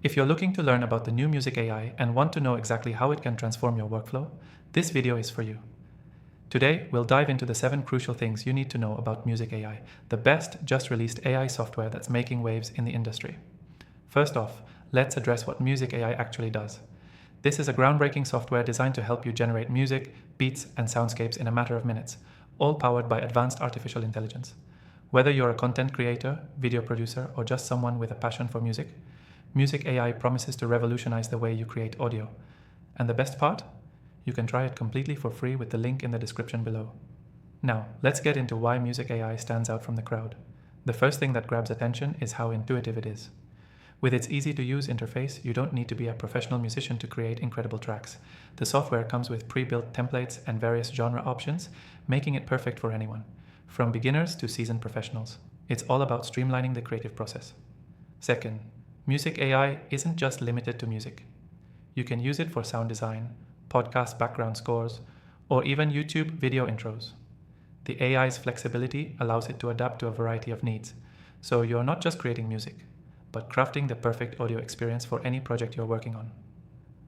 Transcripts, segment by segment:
If you're looking to learn about the new Musick AI and want to know exactly how it can transform your workflow, this video is for you. Today, we'll dive into the 7 crucial things you need to know about Musick AI, the best just released AI software that's making waves in the industry. First off, let's address what Musick AI actually does. This is a groundbreaking software designed to help you generate music, beats, and soundscapes in a matter of minutes, all powered by advanced artificial intelligence. Whether you're a content creator, video producer, or just someone with a passion for music, Musick AI promises to revolutionize the way you create audio. And the best part? You can try it completely for free with the link in the description below. Now, let's get into why Musick AI stands out from the crowd. The first thing that grabs attention is how intuitive it is. With its easy-to-use interface, you don't need to be a professional musician to create incredible tracks. The software comes with pre-built templates and various genre options, making it perfect for anyone, from beginners to seasoned professionals. It's all about streamlining the creative process. Second, Musick AI isn't just limited to music. You can use it for sound design, podcast background scores, or even YouTube video intros. The AI's flexibility allows it to adapt to a variety of needs, so you're not just creating music, but crafting the perfect audio experience for any project you're working on.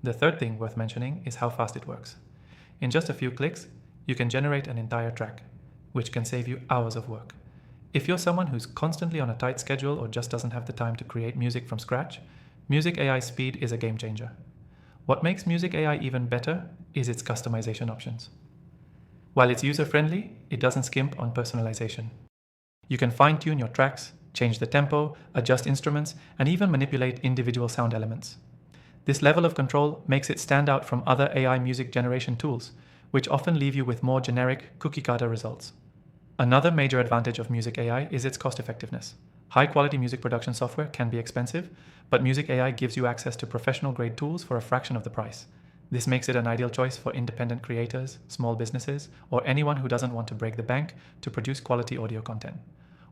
The third thing worth mentioning is how fast it works. In just a few clicks, you can generate an entire track, which can save you hours of work. If you're someone who's constantly on a tight schedule or just doesn't have the time to create music from scratch, Musick AI's speed is a game changer. What makes Musick AI even better is its customization options. While it's user-friendly, it doesn't skimp on personalization. You can fine-tune your tracks, change the tempo, adjust instruments, and even manipulate individual sound elements. This level of control makes it stand out from other AI music generation tools, which often leave you with more generic, cookie-cutter results. Another major advantage of Musick AI is its cost-effectiveness. High-quality music production software can be expensive, but Musick AI gives you access to professional-grade tools for a fraction of the price. This makes it an ideal choice for independent creators, small businesses, or anyone who doesn't want to break the bank to produce quality audio content.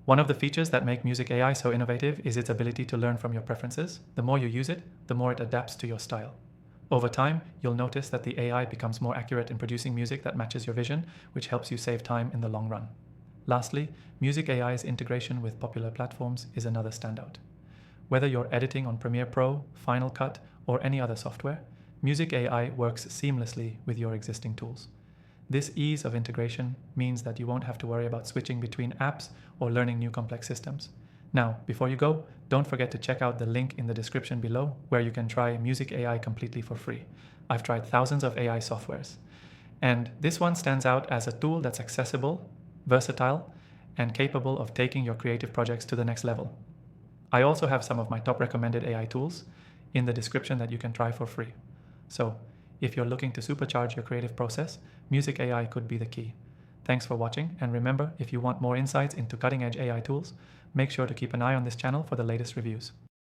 One of the features that make Musick AI so innovative is its ability to learn from your preferences. The more you use it, the more it adapts to your style. Over time, you'll notice that the AI becomes more accurate in producing music that matches your vision, which helps you save time in the long run. Lastly, Musick AI's integration with popular platforms is another standout. Whether you're editing on Premiere Pro, Final Cut, or any other software, Musick AI works seamlessly with your existing tools. This ease of integration means that you won't have to worry about switching between apps or learning new complex systems. Now, before you go, don't forget to check out the link in the description below where you can try Musick AI completely for free. I've tried thousands of AI softwares, and this one stands out as a tool that's accessible, versatile, and capable of taking your creative projects to the next level. I also have some of my top recommended AI tools in the description that you can try for free. So, if you're looking to supercharge your creative process, Musick AI could be the key. Thanks for watching, and remember, if you want more insights into cutting-edge AI tools, make sure to keep an eye on this channel for the latest reviews.